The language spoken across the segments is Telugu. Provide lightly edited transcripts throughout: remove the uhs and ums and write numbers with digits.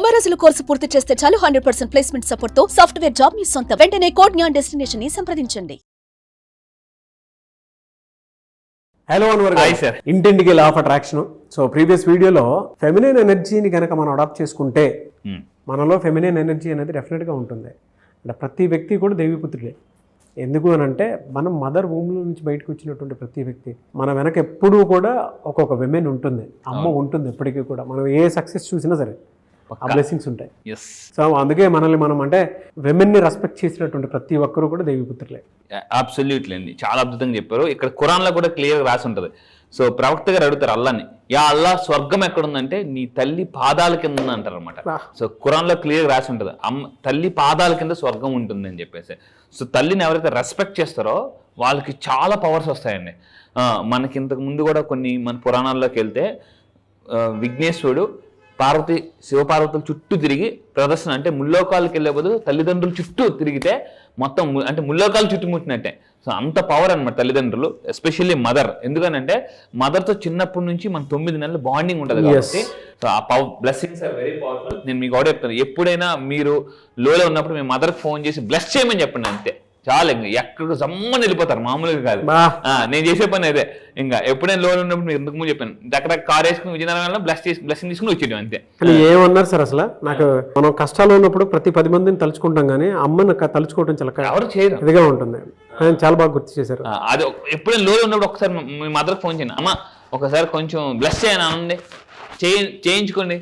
90 రోజుల కోర్సు పూర్తి చేస్తే చాలు 100% ప్లేస్మెంట్ సపోర్ట్ తో సాఫ్ట్వేర్ జాబ్ మీ సొంతం. వెంటనే కోడ్ జ్ఞాన్ డెస్టినేషన్ ని సంప్రదించండి. Hello Anwar hi sir. ఇంటింటికి law of attraction. So previous వీడియోలో ఫెమినిన్ ఎనర్జీని కనుక మనం అడాప్ట్ చేసుకుంటే మనలో ఫెమినిన్ ఎనర్జీ అనేది డెఫినెట్గా ఉంటుంది. అంటే ప్రతి వ్యక్తి కూడా దేవీపుత్రుడే. ఎందుకు అని అంటే మనం మదర్ వూమ్లో నుంచి బయటకు వచ్చినటువంటి ప్రతి వ్యక్తి మన వెనక ఎప్పుడూ కూడా ఒక్కొక్క విమెన్ ఉంటుంది, అమ్మ ఉంటుంది ఎప్పటికీ కూడా. మనం ఏ సక్సెస్ చూసినా సరే ఆ బ్లెస్సింగ్స్ ఉంటాయి. సో అందుకే మనల్ని మనం అంటే విమెన్ని రెస్పెక్ట్ చేసినటువంటి ప్రతి ఒక్కరు కూడా దేవీపుత్రులే. అబ్సల్యూట్లీ అండి, చాలా అద్భుతంగా చెప్పారు. ఇక్కడ ఖురాన్లో కూడా క్లియర్గా రాసి ఉంటుంది. సో ప్రవక్త గారు అడుగుతారు అల్లాని, యా అల్లా స్వర్గం ఎక్కడుందంటే నీ తల్లి పాదాల కింద ఉంది అంటారు అనమాట. సో ఖురాన్లో క్లియర్గా రాసి ఉంటుంది, తల్లి పాదాల కింద స్వర్గం ఉంటుంది అని చెప్పేసి. సో తల్లిని ఎవరైతే రెస్పెక్ట్ చేస్తారో వాళ్ళకి చాలా పవర్స్ వస్తాయండి. మనకి ఇంతకు ముందు కూడా మన పురాణాల్లోకి వెళ్తే విఘ్నేశ్వరుడు శివపార్వతుల చుట్టూ తిరిగి ప్రదర్శన, అంటే ముల్లోకాలకు వెళ్ళే బదులు తల్లిదండ్రుల చుట్టూ తిరిగితే మొత్తం అంటే ముల్లోకాలు చుట్టుముట్టినట్టే. సో అంత పవర్ అనమాట తల్లిదండ్రులు, ఎస్పెషల్లీ మదర్. ఎందుకనంటే మదర్తో చిన్నప్పటి నుంచి మన 9 నెలలు బాండింగ్ ఉంటుంది కాబట్టి. సో ఆ బ్లెస్సింగ్స్ ఆర్ వెరీ పవర్ఫుల్. నేను మీకు కూడా చెప్తాను, ఎప్పుడైనా మీరు లోలో ఉన్నప్పుడు మీ మదర్కి ఫోన్ చేసి బ్లెస్ చేయమని చెప్పండి అంతే చాలా. ఇంకా ఎక్కడికి జమ్మని వెళ్ళిపోతారు, మామూలుగా కాదు. నేను చేసే పని అదే. ఇంకా ఎప్పుడైనా లోన్ ఉన్నప్పుడు మీరు ఎందుకు చెప్పాను, దగ్గర కార్ వేసుకుని విజయనగరంలో బ్లెస్సింగ్ తీసుకుని వచ్చేయడం అంతే. ఏమన్నారు సార్ అసలు నాకు, మనం కష్టాలు ఉన్నప్పుడు ప్రతి 10 మందిని తలుచుకుంటాం కానీ అమ్మను తలుచుకోవడం చాలా ఎవరు చేయరు, ఇదిగా ఉంటుంది. చాలా బాగా గుర్తు చేశారు. అది ఎప్పుడైనా లోన్ ఉన్నప్పుడు ఒకసారి మీ మదర్కి ఫోన్ చేయండి, అమ్మ ఒకసారి కొంచెం బ్లెస్ చేయను అనండి, చేయించుకోండి.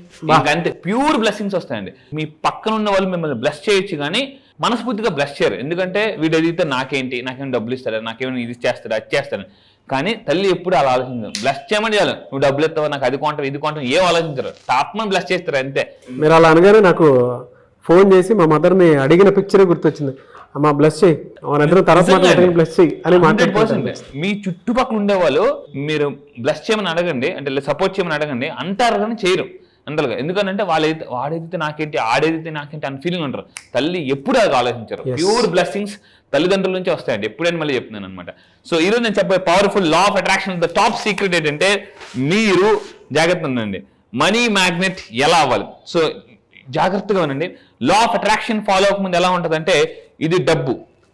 అంతే ప్యూర్ బ్లెస్సింగ్స్ వస్తాయండి. మీ పక్కన ఉన్న వాళ్ళు మిమ్మల్ని బ్లెస్ చేయొచ్చు కానీ మనస్ఫూర్తిగా బ్లెస్ చేయరు. ఎందుకంటే వీడు ఎదిగితే నాకేమైనా డబ్బులు ఇస్తాడా, నాకేమైనా ఇది చేస్తాడా, అది చేస్తాడు. కానీ తల్లి ఎప్పుడు అలా ఆలోచించరు. బ్లెస్ చేయమని చాలు, నువ్వు డబ్బులు ఇస్తావా, నాకు అది కొంటావు ఇది కొంటావు ఏం ఆలోచించరు, టాప్మని బ్లెస్ చేస్తారు అంతే. మీరు అలా అనగానే నాకు ఫోన్ చేసి మా మదర్ని అడిగిన పిక్చరే గుర్తొచ్చింది. అమ్మ బ్లెస్ చేయి, మన తర్వాత బ్లెస్ చేయి అని మాట్లాడుతుంది. మీ చుట్టుపక్కల ఉండేవాళ్ళు మీరు బ్లెస్ చేయమని అడగండి, అంటే సపోర్ట్ చేయమని అడగండి, అంటారు కానీ చేయరు అంతలుగా. ఎందుకంటే వాడేదితే నాకేంటి, ఆడేదితే నాకేంటి అని ఫీలింగ్ ఉంటారు. తల్లి ఎప్పుడు అది ఆలోచించారు. ప్యూర్ బ్లెస్సింగ్స్ తల్లిదండ్రుల నుంచి వస్తాయండి, ఎప్పుడైనా మళ్ళీ చెప్తున్నాను అనమాట. సో ఈరోజు నేను చెప్పే powerful law of attraction, the top secret ఏంటంటే మీరు జాగ్రత్త ఉండండి, మనీ మ్యాగ్నెట్ ఎలా అవ్వాలి. సో జాగ్రత్తగా ఉండండి. లా ఆఫ్ అట్రాక్షన్ ఫాలో అవ్వకముందు ఎలా ఉంటుందంటే, ఇది డబ్బు,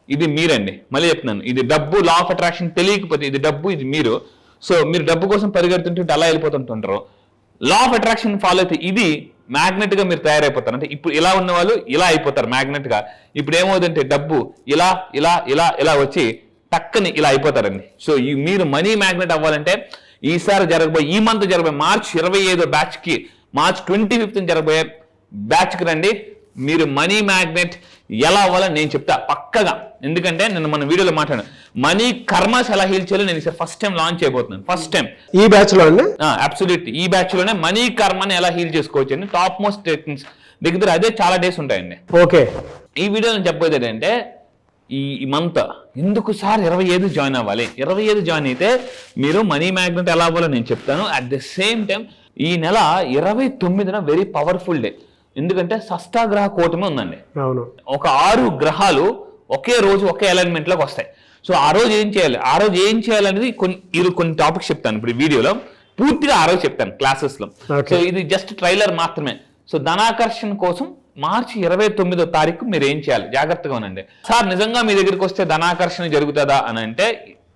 ఇది మీరండి. మళ్ళీ చెప్తున్నాను, ఇది డబ్బు. లా ఆఫ్ అట్రాక్షన్ తెలియకపోతే ఇది డబ్బు, ఇది మీరు. సో మీరు డబ్బు కోసం పరిగెడుతుంటే అలా వెళ్ళిపోతుంటారు. లా ఆఫ్ అట్రాక్షన్ ఫాలో అయితే ఇది మ్యాగ్నెట్ గా మీరు తయారైపోతారు. అంటే ఇప్పుడు ఇలా ఉన్న వాళ్ళు ఇలా అయిపోతారు మ్యాగ్నెట్ గా. ఇప్పుడు ఏమవుతుందంటే డబ్బు ఇలా ఇలా ఇలా ఇలా వచ్చి టక్కని ఇలా అయిపోతారండి. సో మీరు మనీ మ్యాగ్నెట్ అవ్వాలంటే ఈసారి జరగబోయే, ఈ మంత్ జరగబోయే మార్చ్ 25 బ్యాచ్ కి, మార్చ్ 25th జరగబోయే బ్యాచ్ కి రండి. మీరు మనీ మ్యాగ్నెట్ ఎలా అవ్వాలని నేను చెప్తా పక్కగా. ఎందుకంటే నేను మన వీడియోలో మాట్లాడాను, మనీ కర్మస్ ఎలా హీల్ చేయాలో నేను ఫస్ట్ టైం లాంచ్ చేయబోతున్నాను. ఫస్ట్ టైం ఈ బ్యాచ్ లో అబ్సల్యూట్లీ ఈ బ్యాచ్ లోనే మనీ కర్మని ఎలా హీల్ చేసుకోవచ్చు అండి. టాప్ మోస్ట్ టెక్నిక్స్ దగ్గర అదే చాలా డేస్ ఉంటాయండి. ఓకే, ఈ వీడియోలో చెప్పేది ఏంటంటే, ఈ మంత్ ఎందుకు సార్ 25 జాయిన్ అవ్వాలి. 25 జాయిన్ అయితే మీరు మనీ మ్యాగ్నెట్ ఎలా అవ్వాలో నేను చెప్తాను. అట్ ద సేమ్ టైం ఈ నెల 29న వెరీ పవర్ఫుల్ డే. ఎందుకంటే షష్టాగ్రహ కూటమి ఉందండి. ఒక 6 గ్రహాలు ఒకే రోజు ఒకే అలైన్మెంట్ లోకి వస్తాయి. సో ఆ రోజు ఏం చేయాలనేది కొన్ని టాపిక్స్ చెప్తాను ఇప్పుడు ఈ వీడియోలో. పూర్తిగా ఆ రోజు చెప్తాను క్లాసెస్ లో. సో ఇది జస్ట్ ట్రైలర్ మాత్రమే. సో ధనాకర్షణ కోసం మార్చి 29వ తారీఖు మీరు ఏం చేయాలి, జాగ్రత్తగా ఉండండి. సార్ నిజంగా మీ దగ్గరికి వస్తే ధనాకర్షణ జరుగుతుందా అని అంటే,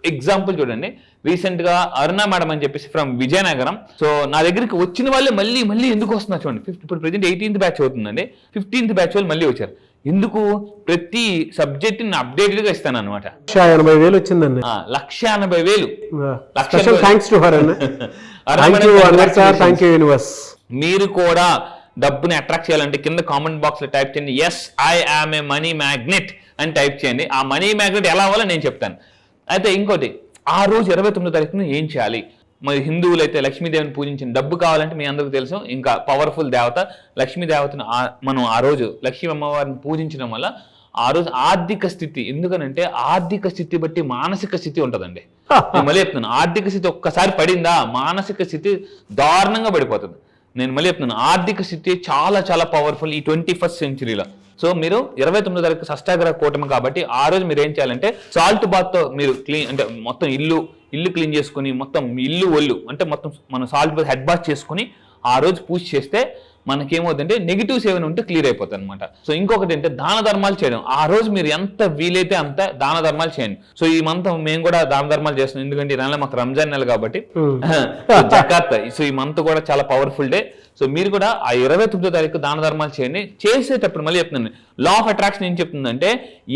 ఎగ్జాంపుల్ చూడండి. రీసెంట్ గా అరుణ మేడం అని చెప్పేసి ఫ్రమ్ విజయనగరం. సో నా దగ్గరికి వచ్చిన వాళ్ళే మళ్ళీ ఎందుకు వస్తున్నారు చూడండి. ఇప్పుడు ప్రెజెంట్ 18th బ్యాచ్ అవుతుందండి, 15th బ్యాచ్ వాళ్ళు మళ్ళీ వచ్చారు. ఎందుకు, ప్రతి సబ్జెక్ట్ ని అప్డేటెడ్ గా ఇస్తాను అనమాట. 1,80,000 వచ్చిందండి. 1,80,000. మీరు కూడా డబ్బుని అట్రాక్ట్ చేయాలంటే కింద కామెంట్ బాక్స్ లో టైప్ చేయండి, yes I am a money magnet అని టైప్ చేయండి. ఆ మనీ మ్యాగ్నెట్ ఎలా అవ్వాలో నేను చెప్తాను. అయితే ఇంకోటి, ఆ రోజు 29వ తారీఖున ఏం చేయాలి. మరి హిందువులు అయితే లక్ష్మీదేవిని పూజించిన, డబ్బు కావాలంటే మీ అందరికీ తెలుసు, ఇంకా పవర్ఫుల్ దేవత లక్ష్మీదేవతను మనం ఆ రోజు లక్ష్మీ అమ్మవారిని పూజించడం వల్ల ఆ రోజు ఆర్థిక స్థితి, ఎందుకనంటే ఆర్థిక స్థితి బట్టి మానసిక స్థితి ఉంటుందండి. నేను మళ్ళీ చెప్తున్నాను, ఆర్థిక స్థితి ఒక్కసారి పడిందా మానసిక స్థితి దారుణంగా పడిపోతుంది. నేను మళ్ళీ చెప్తున్నాను, ఆర్థిక స్థితి చాలా చాలా పవర్ఫుల్ ఈ 21st సెంచురీలో. సో మీరు 29వ తారీఖు షష్టాగ్రహ కూటమి కాబట్టి ఆ రోజు మీరు ఏం చేయాలంటే, సాల్ట్ బాత్ తో మీరు క్లీన్, అంటే మొత్తం ఇల్లు క్లీన్ చేసుకుని, మొత్తం ఇల్లు ఒళ్ళు అంటే మొత్తం మనం సాల్ట్ బాత్ హెడ్ బాత్ చేసుకుని ఆ రోజు పూజ చేస్తే మనకేమవుతుందంటే నెగిటివ్స్ ఏమైనా ఉంటే క్లియర్ అయిపోతుంది అనమాట. సో ఇంకొకటి అంటే దాన ధర్మాలు చేయడం. ఆ రోజు మీరు ఎంత వీలైతే అంత దాన ధర్మాలు చేయండి. సో ఈ మంత్ మేము కూడా దాన ధర్మాలు చేస్తున్నాం, ఎందుకంటే ఈ నెల మాకు రంజాన్ నెల కాబట్టి జకాత్. సో ఈ మంత్ కూడా చాలా పవర్ఫుల్ డే. సో మీరు కూడా ఆ 29వ తారీఖు దాన ధర్మాలు చేయండి. చేసేటప్పుడు మళ్ళీ చెప్తున్నాను, లా ఆఫ్ అట్రాక్షన్ ఏం చెప్తుందంటే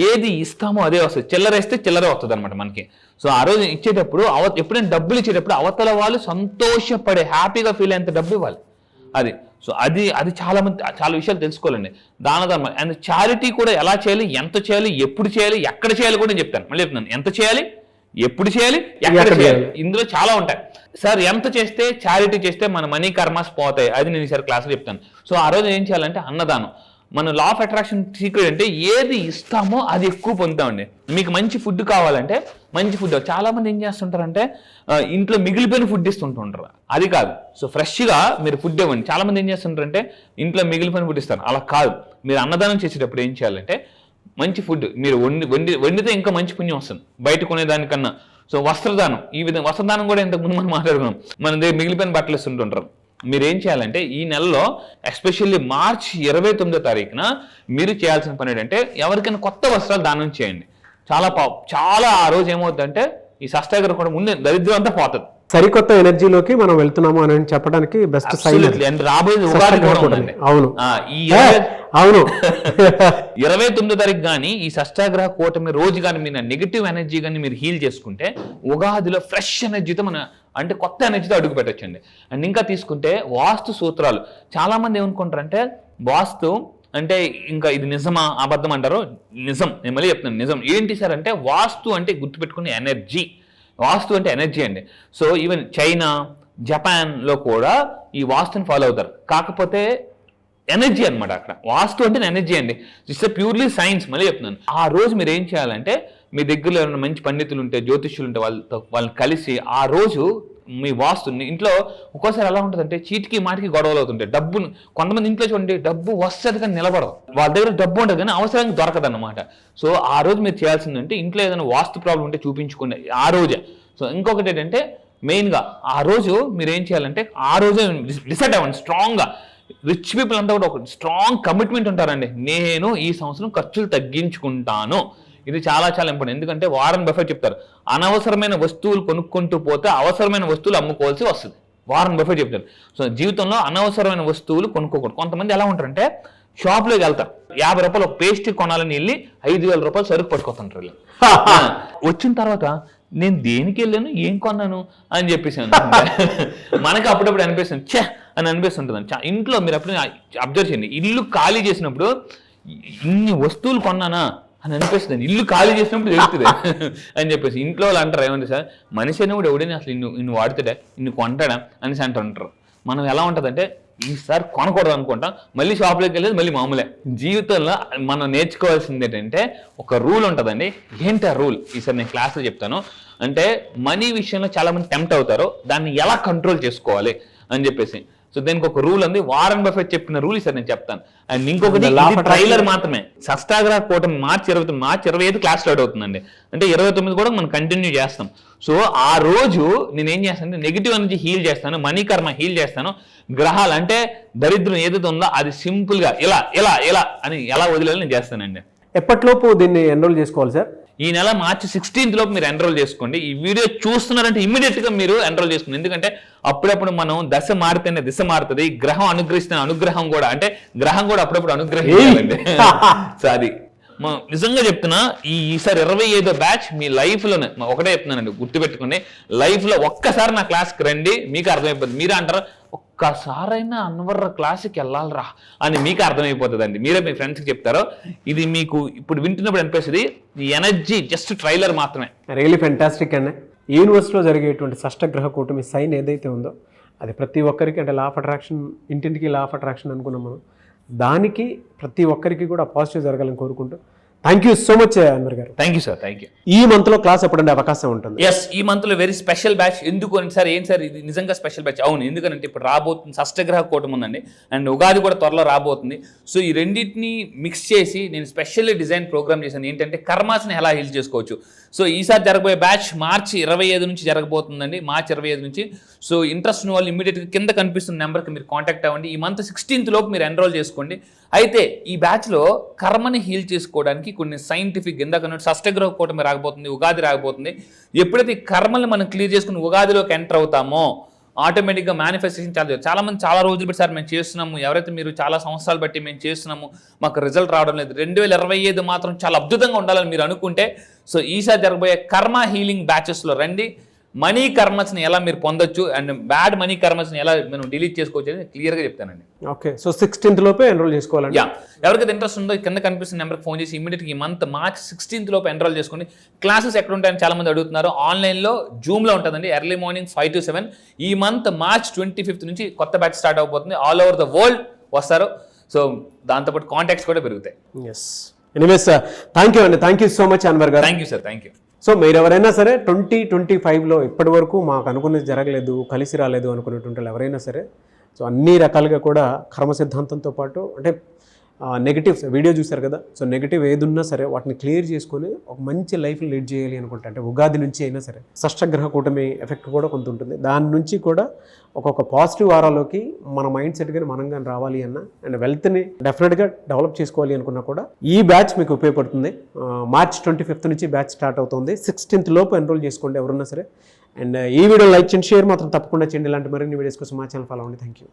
ఏది ఇస్తామో అదే వస్తుంది, చిల్లరేస్తే చిల్లరే వస్తుంది అనమాట మనకి. సో ఆ రోజు ఇచ్చేటప్పుడు ఎప్పుడైనా డబ్బులు ఇచ్చేటప్పుడు అవతల వాళ్ళు సంతోషపడే హ్యాపీగా ఫీల్ అయ్యేంత డబ్బు ఇవ్వాలి. అది సో అది చాలా మంది చాలా విషయాలు తెలుసుకోవాలండి. దాన ధర్మం అండ్ చారిటీ కూడా ఎలా చేయాలి, ఎంత చేయాలి, ఎప్పుడు చేయాలి, ఎక్కడ చేయాలి కూడా నేను చెప్తాను. మళ్ళీ చెప్తున్నాను, ఎంత చేయాలి, ఎప్పుడు చేయాలి, ఎక్కడ చేయాలి, ఇందులో చాలా ఉంటాయి సార్. ఎంత చేస్తే చారిటీ చేస్తే మన మనీ కర్మాస్ పోతాయి, అది నేను ఈసారి క్లాస్లో చెప్తాను. సో ఆ రోజు ఏం చేయాలంటే అన్నదానం. మన లా ఆఫ్ అట్రాక్షన్ సీక్రెట్ అంటే ఏది ఇస్తామో అది ఎక్కువ పొందుతామండి. మీకు మంచి ఫుడ్ కావాలంటే మంచి ఫుడ్. చాలా మంది ఏం చేస్తుంటారంటే ఇంట్లో మిగిలిపోయిన ఫుడ్ ఇస్తుంటుంటారు, అది కాదు. సో ఫ్రెష్గా మీరు ఫుడ్ ఇవ్వండి. చాలా మంది ఏం చేస్తుంటారంటే ఇంట్లో మిగిలిపోయిన ఫుడ్ ఇస్తారు, అలా కాదు. మీరు అన్నదానం చేసేటప్పుడు ఏం చేయాలంటే మంచి ఫుడ్ మీరు వండితే ఇంకా మంచి పుణ్యం వస్తుంది బయట కొనేదానికన్నా. సో వస్త్రదానం, ఈ విధంగా వస్త్రదానం కూడా ఇంతకుముందు మనం మాట్లాడుకున్నాం. మన దగ్గర మిగిలిపోయిన బట్టలు ఇస్తుంటుంటారు. మీరు ఏం చేయాలంటే ఈ నెలలో ఎస్పెషల్లీ మార్చి 29వ తారీఖున మీరు చేయాల్సిన పని ఏంటంటే ఎవరికైనా కొత్త వస్త్రాలు దానం చేయండి. చాలా ఆ రోజు ఏమవుతుందంటే ఈ షష్ఠాగ్రహం కూడా ముందే దరిద్రం అంతా పోతుంది. సరికొత్త ఎనర్జీలోకి మనం వెళ్తున్నాము అని చెప్పడానికి బెస్ట్ సైన్. రాబోయే ఉగాది కూడా ఉందండి. అవును అవును 29వ తారీఖు కానీ ఈ షష్ఠాగ్రహ కూటమి రోజు కానీ మీరు నెగిటివ్ ఎనర్జీ కానీ మీరు హీల్ చేసుకుంటే ఉగాదిలో ఫ్రెష్ ఎనర్జీతో మన అంటే కొత్త ఎనర్జీతో అడుగు పెట్టచ్చండి. అండ్ ఇంకా తీసుకుంటే వాస్తు సూత్రాలు. చాలా మంది ఏమనుకుంటారంటే వాస్తు అంటే ఇంకా ఇది నిజమా అబద్ధం అంటారు. నిజం, నేను మళ్ళీ చెప్తున్నాను నిజం. ఏంటి సార్ అంటే వాస్తు అంటే గుర్తుపెట్టుకునే ఎనర్జీ. వాస్తు అంటే ఎనర్జీ అండి. సో ఈవెన్ చైనా, జపాన్లో కూడా ఈ వాస్తుని ఫాలో అవుతారు. కాకపోతే ఎనర్జీ అనమాట అక్కడ. వాస్తు అంటే ఎనర్జీ అండి. It's purely science. మళ్ళీ చెప్తున్నాను, ఆ రోజు మీరు ఏం చేయాలంటే మీ దగ్గరలో ఏమైనా మంచి పండితులు ఉంటే, జ్యోతిష్యులు ఉంటే వాళ్ళని కలిసి ఆ రోజు మీ వాస్తుని ఇంట్లో ఒక్కోసారి ఎలా ఉంటుందంటే చీటికి మాటికి గొడవలు అవుతుంటాయి. డబ్బును కొంతమంది ఇంట్లో చూడండి డబ్బు వస్తుంది కానీ నిలబడదు, వాళ్ళ దగ్గర డబ్బు ఉంటుంది కానీ అవసరానికి దొరకదు అన్నమాట. సో ఆ రోజు మీరు చేయాల్సిందంటే ఇంట్లో ఏదైనా వాస్తు ప్రాబ్లం ఉంటే చూపించుకోండి ఆ రోజే. సో ఇంకొకటి ఏంటంటే మెయిన్గా ఆ రోజు మీరు ఏం చేయాలంటే ఆ రోజే డిసైడ్ అవ్వండి స్ట్రాంగ్గా. రిచ్ పీపుల్ అంతా కూడా ఒక స్ట్రాంగ్ కమిట్మెంట్ ఉంటారండి, నేను ఈ సంవత్సరం ఖర్చులు తగ్గించుకుంటాను. ఇది చాలా చాలా ఇంపార్టెంట్. ఎందుకంటే వారన్ బఫెట్ చెప్తారు, అనవసరమైన వస్తువులు కొనుక్కుంటూ పోతే అవసరమైన వస్తువులు అమ్ముకోవాల్సి వస్తుంది. వారన్ బఫెట్ చెప్తారు. సో జీవితంలో అనవసరమైన వస్తువులు కొనుక్కోకూడదు. కొంతమంది ఎలా ఉంటారంటే షాప్లోకి వెళ్తారు, 50 రూపాయలు ఒక పేస్ట్ కొనాలని వెళ్ళి 5,000 రూపాయలు సరుకు పట్టుకొస్తుంటారు. వచ్చిన తర్వాత నేను దేనికి వెళ్ళాను, ఏం కొన్నాను అని చెప్పేసి మనకి అప్పుడప్పుడు అనిపిస్తుంది, ఛే అని అనిపిస్తుంటుంది. ఇంట్లో మీరు అప్పుడు అబ్జర్వ్ చేయండి, ఇల్లు ఖాళీ చేసినప్పుడు ఇన్ని వస్తువులు కొన్నానా అని అనిపిస్తుంది. ఇల్లు ఖాళీ చేసినప్పుడు తెలుస్తుంది అని చెప్పేసి ఇంట్లో వాళ్ళు అంటారు, ఏమంటే సార్ మనిషి అని కూడా ఎవడైనా అసలు ఇన్ని వాడుతాడా, ఇన్ని కొంటాడా అనేసి అంటుంటారు. మనం ఎలా ఉంటుందంటే ఈసారి కొనకూడదు అనుకుంటాం, మళ్ళీ షాప్లోకి వెళ్ళేది మళ్ళీ మామూలే. జీవితంలో మనం నేర్చుకోవాల్సింది ఏంటంటే ఒక రూల్ ఉంటుందండి. ఏంటి ఆ రూల్ ఈసారి నేను క్లాస్లో చెప్తాను. అంటే మనీ విషయంలో చాలా మంది టెంప్ట్ అవుతారు, దాన్ని ఎలా కంట్రోల్ చేసుకోవాలి అని చెప్పేసి. సో దీనికి ఒక రూల్ ఉంది, వారన్ బఫెట్ చెప్పిన రూల్ ఈసారి నేను చెప్తాను. అండ్ ఇంకొకటి ట్రైలర్ మాత్రమే. షష్ఠాగ్రహ కూటమి మార్చి 25 క్లాస్ స్టార్ట్ అవుతుందండి. అంటే 29 కూడా మనం కంటిన్యూ చేస్తాం. సో ఆ రోజు నేను ఏం చేస్తాను, నెగిటివ్ ఎనర్జీ హీల్ చేస్తాను, మనీ కర్మ హీల్ చేస్తాను. గ్రహాలు అంటే దరిద్రం ఏదైతే ఉందో అది సింపుల్ గా ఇలా ఇలా ఇలా అని ఎలా వదిలేయాలి నేను చేస్తానండి. ఎప్పటిలోపు దీన్ని ఎన్రోల్ చేసుకోవాలి సార్? ఈ నెల మార్చి 16th లోపు మీరు ఎన్రోల్ చేసుకోండి. ఈ వీడియో చూస్తున్నారంటే ఇమ్మీడియట్ గా మీరు ఎన్రోల్ చేసుకోండి. ఎందుకంటే అప్పుడప్పుడు మనం దశ మారితేనే దిశ మారుతుంది, గ్రహం అనుగ్రహిస్తున్న అనుగ్రహం కూడా అంటే గ్రహం కూడా అప్పుడప్పుడు అనుగ్రహించాలండి. సో అది నిజంగా చెప్తున్నా, ఈసారి 25వ బ్యాచ్ మీ లైఫ్ లోనే ఒకటే చెప్తున్నానండి, గుర్తుపెట్టుకోండి. లైఫ్ లో ఒక్కసారి నా క్లాస్కి రండి, మీకు అర్థమైపోతుంది. మీరే అంటారు ఒక్కసారైనా అన్వర్ క్లాస్కి వెళ్ళాలరా అని మీకు అర్థమైపోతుందండి. మీరే మీ ఫ్రెండ్స్కి చెప్తారో. ఇది మీకు ఇప్పుడు వింటున్నప్పుడు అనిపిస్తుంది ఈ ఎనర్జీ జస్ట్ ట్రైలర్ మాత్రమే. రియలీ ఫెంటాస్టిక్ అండి. యూనివర్స్లో జరిగేటువంటి షష్ఠగ్రహ కూటమి సైన్ ఏదైతే ఉందో అది ప్రతి ఒక్కరికి అంటే లా ఆఫ్ అట్రాక్షన్, ఇంటింటికి లా ఆఫ్ అట్రాక్షన్ అనుకున్నాం మనం. దానికి ప్రతి ఒక్కరికి కూడా పాజిటివ్ జరగాలని కోరుకుంటూ thank you so much Anwar గారు. Thank you sir, thank you. ఈ మంత్లో క్లాస్ ఎప్పుడంటే అవకాశం ఉంటుంది? ఎస్, ఈ మంత్లో వెరీ స్పెషల్ బ్యాచ్. ఎందుకు అని సార్, ఏం సార్ ఇది నిజంగా స్పెషల్ బ్యాచ్? అవును, ఎందుకంటే ఇప్పుడు రాబోతుంది షష్టగ్రహ కూటమి ఉందండి, అండ్ ఉగాది కూడా త్వరలో రాబోతుంది. సో ఈ రెండింటిని మిక్స్ చేసి నేను స్పెషల్లీ డిజైన్ ప్రోగ్రామ్ చేశాను. ఏంటంటే కర్మాస్ని ఎలా హీల్ చేసుకోవచ్చు. సో ఈసారి జరగబోయే బ్యాచ్ మార్చి 25 నుంచి జరగబోతుందండి, మార్చి 25 నుంచి. సో ఇంట్రెస్ట్ ఉన్న వాళ్ళు ఇమీడియట్గా కింద కనిపిస్తున్న నెంబర్కి మీరు కాంటాక్ట్ అవ్వండి. ఈ మంత్ 16th లోపు మీరు ఎన్రోల్ చేసుకోండి. అయితే ఈ బ్యాచ్లో కర్మని హీల్ చేసుకోవడానికి కొన్ని సైంటిఫిక్, ఇందాక షష్టగ్రహ కూటమి రాకపోతుంది, ఉగాది రాకపోతుంది. ఎప్పుడైతే ఈ కర్మల్ని మనం క్లియర్ చేసుకుని ఉగాదిలోకి ఎంటర్ అవుతామో ఆటోమేటిక్గా మేనిఫెస్టేషన్ చాలా మంది చాలా రోజులు బట్టి సార్ మేము చేస్తున్నాము, ఎవరైతే మీరు చాలా సంవత్సరాలు బట్టి మేము చేస్తున్నాము, మాకు రిజల్ట్ రావడం లేదు, 2025 మాత్రం చాలా అద్భుతంగా ఉండాలని మీరు అనుకుంటే సో ఈసారి జరగబోయే కర్మ హీలింగ్ బ్యాచెస్లో రండి. మనీ కర్మస్ని ఎలా మీరు పొందొచ్చు అండ్ బ్యాడ్ మనీ కర్మస్ని ఎలా మనం డిలీట్ చేసుకోవచ్చు అనేది క్లియర్గా చెప్తానండి. ఓకే, సో 16th లోపే ఎన్రోల్ చేసుకోవాలండి. ఎవరికైతే ఇంట్రెస్ట్ ఉందో కింద కనిపిస్తున్న నెంబర్కి ఫోన్ చేసి ఇమీడియట్గా ఈ మంత్ మార్చ్ 16th లోపు ఎన్రోల్ చేసుకోండి. క్లాసెస్ ఎక్కడ ఉంటాయని చాలా మంది అడుగుతున్నారు. ఆన్లైన్లో జూమ్లో ఉంటుందండి, ఎర్లీ మార్నింగ్ 5 to 7. ఈ మంత్ మార్చ్ 25th నుంచి కొత్త బ్యాచ్ స్టార్ట్ అవబోతుంది. ఆల్ ఓవర్ ద వరల్డ్ వస్తారు. సో దాంతోపాటు కాంటాక్ట్స్ కూడా పెరుగుతాయి. ఎస్, ఎనీవేస్ థ్యాంక్ యూ అండి, thank you so much Anwar గారు. Thank you sir, thank you. So మీరు ఎవరైనా సరే 2025లో ఇప్పటి వరకు మాకు అనుకున్నది జరగలేదు, కలిసి రాలేదు అనుకునేటువంటి వాళ్ళు ఎవరైనా సరే సో అన్ని రకాలుగా కూడా కర్మ సిద్ధాంతంతో పాటు అంటే నెగిటివ్స్ వీడియో చూశారు కదా, సో నెగిటివ్ ఏదున్నా సరే వాటిని క్లియర్ చేసుకొని ఒక మంచి లైఫ్ లీడ్ చేయాలి అనుకుంటే అంటే ఉగాది నుంచి అయినా సరే షష్టగ్రహ కూటమి ఎఫెక్ట్ కూడా కొంత ఉంటుంది. దాని నుంచి కూడా ఒక్కొక్క పాజిటివ్ వారాలోకి మన మైండ్ సెట్ కానీ మనం కానీ రావాలి అన్న అండ్ వెల్త్ని డెఫినెట్గా డెవలప్ చేసుకోవాలి అనుకున్నా కూడా ఈ బ్యాచ్ మీకు ఉపయోగపడుతుంది. మార్చ్ 25th నుంచి బ్యాచ్ స్టార్ట్ అవుతుంది. 16th లోపు ఎన్రోల్ చేసుకోండి ఎవరున్నా సరే. అండ్ ఈ వీడియో లైక్ చేయండి, షేర్ మాత్రం తప్పకుండా చేయండి. ఇలాంటి మరిన్ని వీడియోస్ కోసం మా ఛానల్ ఫాలో అవ్వండి. Thank you.